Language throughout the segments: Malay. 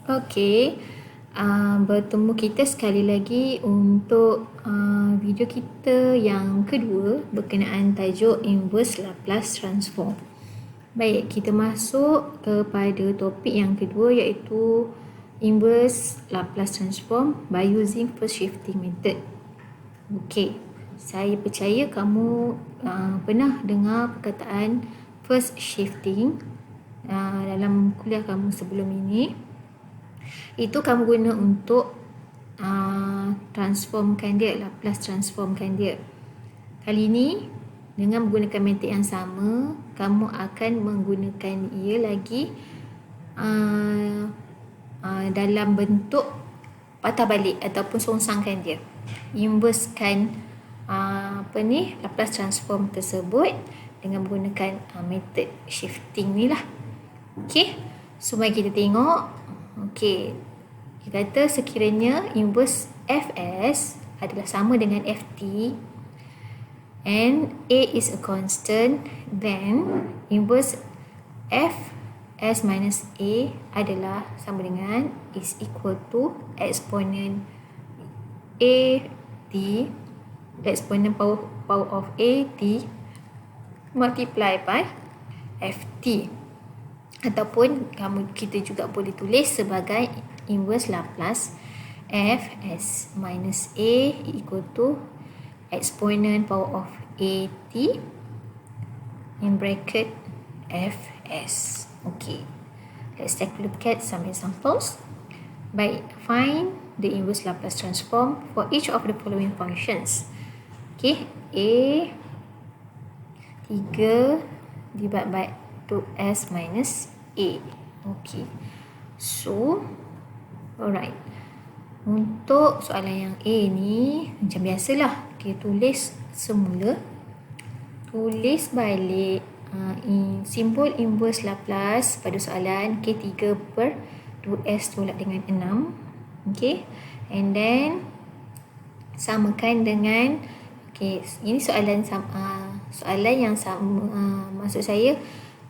Okey, bertemu kita sekali lagi untuk video kita yang kedua berkenaan tajuk inverse Laplace transform. Baik, kita masuk kepada topik yang kedua iaitu inverse Laplace transform by using first shifting method. Okey, saya percaya kamu pernah dengar perkataan first shifting dalam kuliah kamu sebelum ini. Itu kamu guna untuk transformkan dia, Laplace transformkan dia. Kali ini dengan menggunakan metode yang sama, kamu akan menggunakan ia lagi dalam bentuk patah balik ataupun songsangkan dia, inversekan Laplace transform tersebut dengan menggunakan metode shifting ni lah. Okey, so mari kita tengok. Okey, kita kata sekiranya inverse Fs adalah sama dengan Ft and A is a constant, then inverse Fs minus A adalah sama dengan is equal to exponent At, exponent power of At multiply by Ft, ataupun kita juga boleh tulis sebagai inverse Laplace Fs minus A equal to exponent power of At in bracket Fs. Okay, let's take a look at some examples. Baik, find the inverse Laplace transform for each of the following functions. Okay, A 3 divided by 2s minus A. Okay, so alright, untuk soalan yang A ni macam biasalah, kita tulis semula, tulis balik simbol inverse Laplace pada soalan K3 per 2s tolak dengan 6. Okay, and then samakan dengan, okay, ini soalan yang sama, maksud saya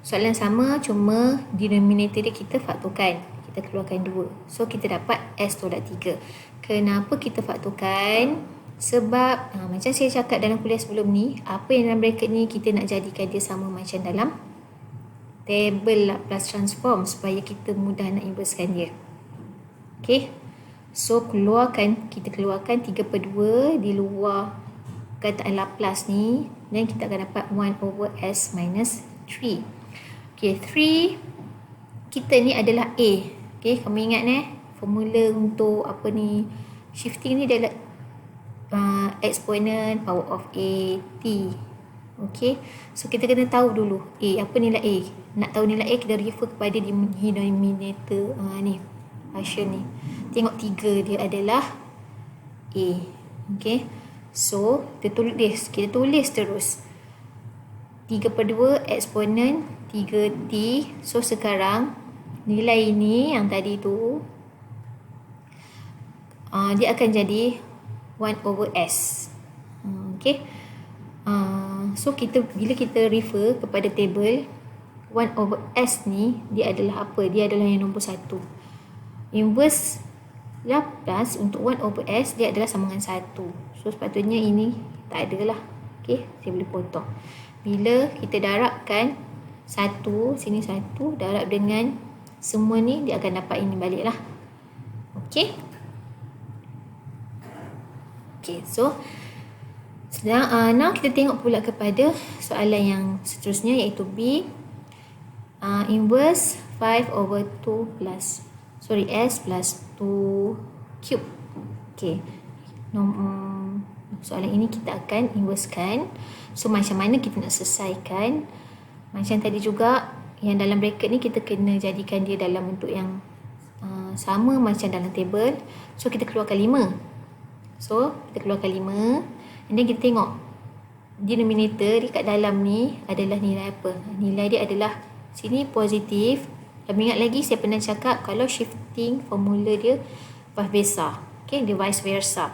soalan sama, cuma denominator dia kita faktorkan, kita keluarkan 2, so kita dapat S tolak 3. Kenapa kita faktorkan? Sebab macam saya cakap dalam kuliah sebelum ni, apa yang dalam bracket ni kita nak jadikan dia sama macam dalam table Laplace transform supaya kita mudah nak inversekan dia. Okay, so kita keluarkan 3 per 2 di luar perkataan Laplace ni, dan kita akan dapat 1 over S minus 3. Okay, 3 kita ni adalah A. Okay, kamu ingat formula untuk apa ni, shifting ni adalah exponent power of At. Okay, so kita kena tahu dulu A, apa nilai A. Nak tahu nilai A, kita refer kepada denominator ni, function ni. Tengok 3 dia adalah A. Okay, so kita tulis terus 3 per 2 exponent 3t. So sekarang nilai ini yang tadi tu dia akan jadi 1 over S. Okay, so bila kita refer kepada table 1 over S ni, dia adalah apa? Dia adalah yang nombor 1. Inverse Laplace untuk 1 over S dia adalah sama dengan 1. So sepatutnya ini tak ada lah. Okay, saya boleh potong. Bila kita darabkan 1, sini 1, darab dengan semua ni, dia akan dapat ini balik lah. Okay. Okay, so now kita tengok pula kepada soalan yang seterusnya iaitu B. Inverse 5 over 2 plus S plus 2 cube. Okay, soalan ini kita akan inversekan. So macam mana kita nak selesaikan? Macam tadi juga, yang dalam bracket ni kita kena jadikan dia dalam bentuk yang sama macam dalam table. So kita keluarkan 5. So kita keluarkan 5, and then kita tengok denominator dekat dalam ni adalah nilai apa. Nilai dia adalah sini positif. Dan ingat lagi saya pernah cakap, kalau shifting formula dia vice versa. Okay, dia vice versa.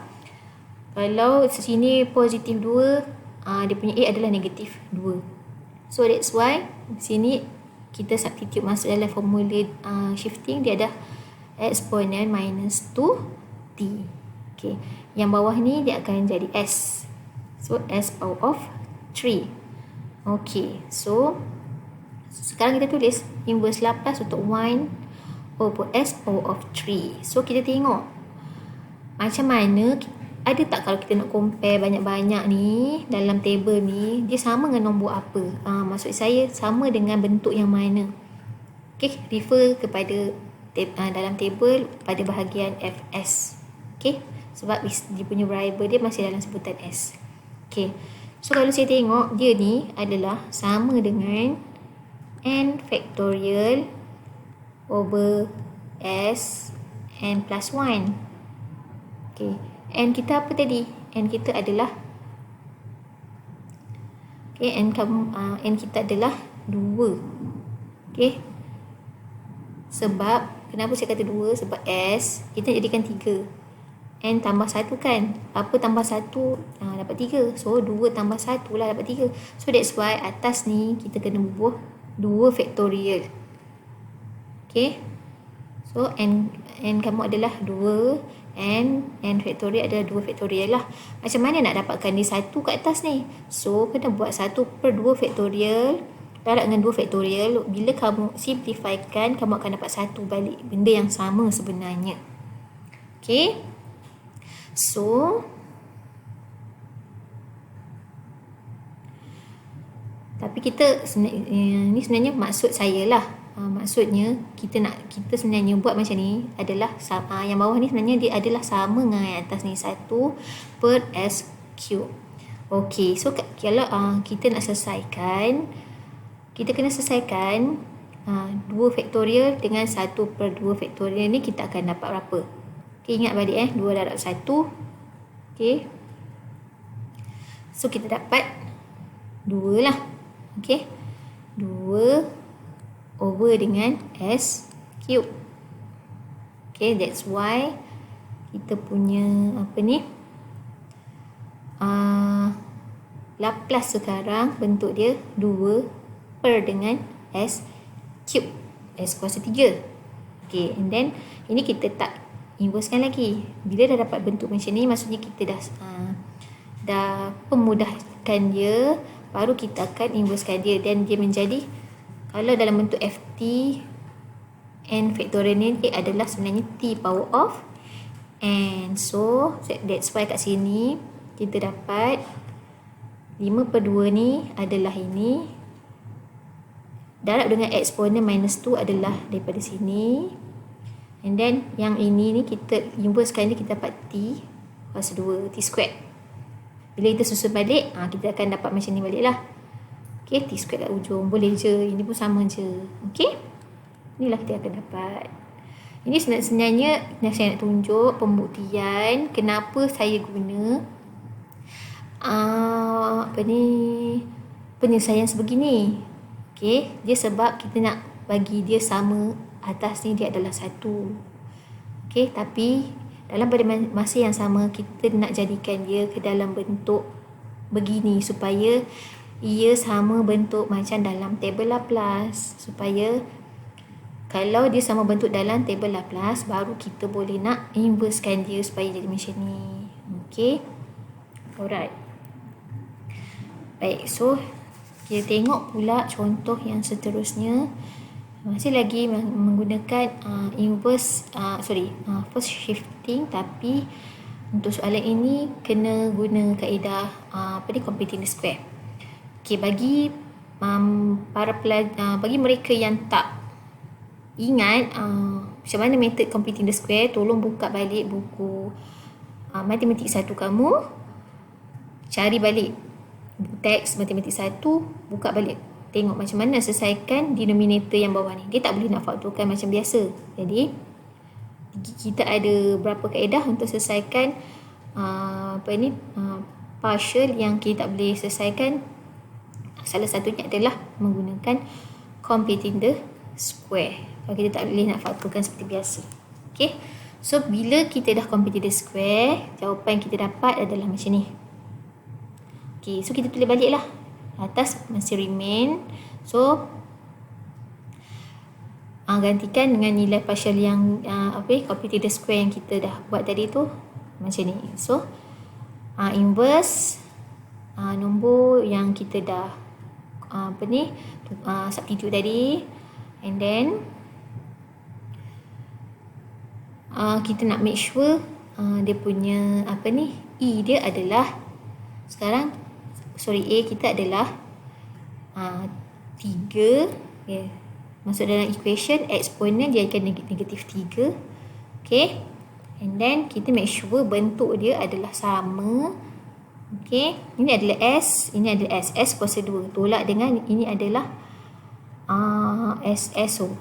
Kalau sini positif 2, dia punya A adalah negatif 2. So that's why sini kita substitute masuk dalam formula shifting, dia ada eksponen minus 2t. Okay. Yang bawah ni dia akan jadi s. So, s power of 3. Okay. So, sekarang kita tulis inverse Laplace untuk 1 over s power of 3. So, kita tengok macam mana, ada tak kalau kita nak compare banyak-banyak ni dalam table ni, dia sama dengan nombor apa? Maksud saya sama dengan bentuk yang mana? Okay, refer kepada dalam table pada bahagian Fs. Okay, sebab dia punya variable dia masih dalam sebutan S. Okay, so kalau saya tengok dia ni adalah sama dengan n factorial over s n plus 1. Okay, n kita apa tadi? N kita adalah n kita adalah 2. Okay, sebab kenapa saya kata 2? Sebab s kita jadikan 3. N tambah 1 kan? Apa tambah 1? Dapat 3. So 2 tambah 1 lah dapat 3. So that's why atas ni kita kena bubuh 2 factorial. Okay, so n kamu adalah 2, n factorial adalah 2 factorial lah. Macam mana nak dapatkan ni 1 kat atas ni? So kena buat 1 per 2 factorial darab dengan 2 factorial. Bila kamu simplifikan, kamu akan dapat 1 balik, benda yang sama sebenarnya. Okay, so tapi kita ni sebenarnya maksud saya lah, maksudnya kita sebenarnya buat macam ni adalah yang bawah ni sebenarnya dia adalah sama dengan yang atas ni, 1 per s cube. Okey, so kalau kita nak selesaikan, kita kena selesaikan 2 factorial dengan 1 per 2 factorial ni, kita akan dapat berapa? Okay, ingat balik 2 darab 1. Okay, so kita dapat 2 lah. Okay, 2 over dengan s cube. Okay, that's why kita punya apa ni, Laplace sekarang bentuk dia 2 per dengan s cube, s kuasa 3. Okay, and then ini kita tak inversekan lagi. Bila dah dapat bentuk macam ni, maksudnya kita dah pemudahkan dia, baru kita akan inversekan dia, dan dia menjadi, kalau dalam bentuk ft, n factorial ni adalah sebenarnya t power of n. So that's why kat sini kita dapat 5 per 2 ni adalah ini, darab dengan eksponen minus 2 adalah daripada sini, and then yang ini ni kita inversekan dia, kita dapat t kuasa 2, t squared. Bila kita susun balik, kita akan dapat macam ni balik lah. Okay, t squared kat ujung, boleh je, ini pun sama je. Okay, inilah kita akan dapat. Ini sebenarnya yang saya nak tunjuk pembuktian kenapa saya guna penyelesaian sebegini. Okay, dia sebab kita nak bagi dia sama, atas ni dia adalah 1. Okay, tapi dalam pada masa yang sama kita nak jadikan dia ke dalam bentuk begini supaya ia sama bentuk macam dalam table Laplace. Supaya kalau dia sama bentuk dalam table Laplace, baru kita boleh nak inversekan dia supaya jadi macam ni. Okay, alright. Baik, so kita tengok pula contoh yang seterusnya. Masih lagi menggunakan first shifting, tapi untuk soalan ini kena guna kaedah computing the square. Okay, bagi bagi mereka yang tak ingat macam mana method computing the square, tolong buka balik buku matematik 1 kamu, cari balik teks matematik 1, buka balik, tengok macam mana selesaikan denominator yang bawah ni. Dia tak boleh nak faktorkan macam biasa. Jadi kita ada berapa kaedah untuk selesaikan partial yang kita tak boleh selesaikan. Salah satunya adalah menggunakan computing the square. Kalau kita tak boleh nak faktorkan seperti biasa. Okay, so bila kita dah computing the square, jawapan kita dapat adalah macam ni. Okay, so kita tulis balik lah. Atas masih remain. So gantikan dengan nilai partial yang computed square yang kita dah buat tadi tu macam ni. So inverse nombor yang kita dah substitute tadi, and then kita nak make sure dia punya E dia adalah sekarang A kita adalah 3, okay. Masuk dalam equation eksponen dia akan negatif 3, okay. And then kita make sure bentuk dia adalah sama. Okay, ini adalah S, ini adalah S. S kuasa 2 tolak dengan ini adalah SSO.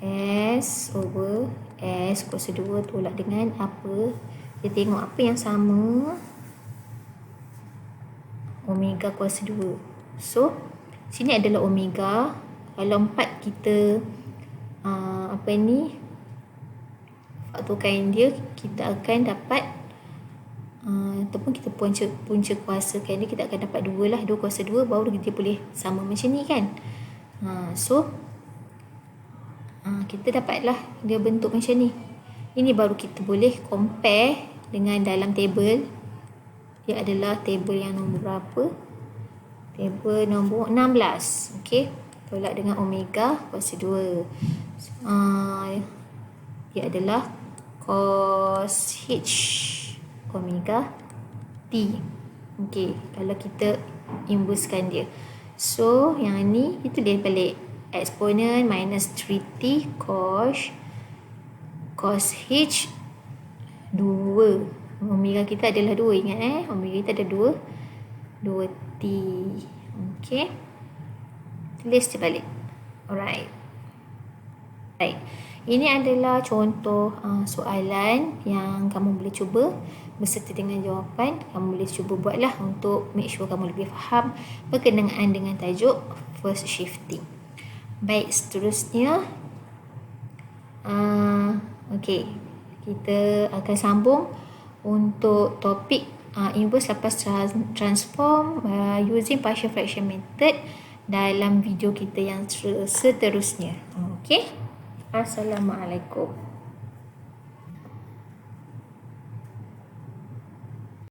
S over S kuasa 2 tolak dengan apa? Kita tengok apa yang sama. Omega kuasa 2. So, sini adalah omega. Kalau 4 kita faktorkan dia, kita akan dapat ataupun kita punca kuasakan dia, kita akan dapat 2 lah. 2 kuasa 2 baru dia boleh sama macam ni kan. So kita dapatlah dia bentuk macam ni. Ini baru kita boleh compare dengan dalam table. Dia adalah table yang nombor berapa? Table nombor 16. Okey, tolak dengan omega kuasa 2. Dia adalah cos H omega T. Okey, kalau kita inversekan dia. So, yang ni itu dia balik eksponen minus 3T cos H 2. Omega kita adalah 2, ingat omega kita ada 2T. Okey, tulis dia balik. Alright. Baik. Ini adalah contoh soalan yang kamu boleh cuba beserta dengan jawapan. Kamu boleh cuba buatlah untuk make sure kamu lebih faham berkenaan dengan tajuk first shifting. Baik, seterusnya okey, kita akan sambung untuk topik inverse lepas transform using partial fraction method dalam video kita yang seterusnya. Okey, Assalamualaikum.